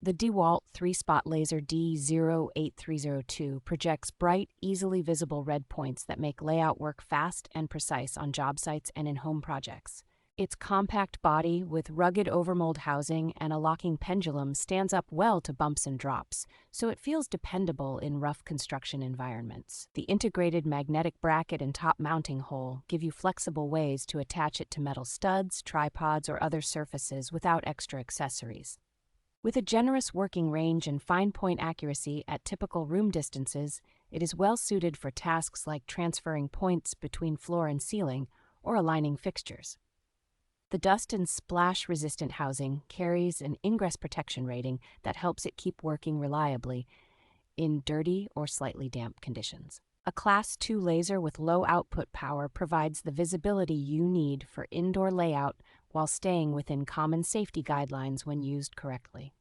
The DEWALT 3-spot laser D08302 projects bright, easily visible red points that make layout work fast and precise on job sites and in home projects. Its compact body with rugged overmold housing and a locking pendulum stands up well to bumps and drops, so it feels dependable in rough construction environments. The integrated magnetic bracket and top mounting hole give you flexible ways to attach it to metal studs, tripods, or other surfaces without extra accessories. With a generous working range and fine point accuracy at typical room distances, it is well suited for tasks like transferring points between floor and ceiling or aligning fixtures. The dust and splash-resistant housing carries an ingress protection rating that helps it keep working reliably in dirty or slightly damp conditions. A Class 2 laser with low output power provides the visibility you need for indoor layout while staying within common safety guidelines when used correctly.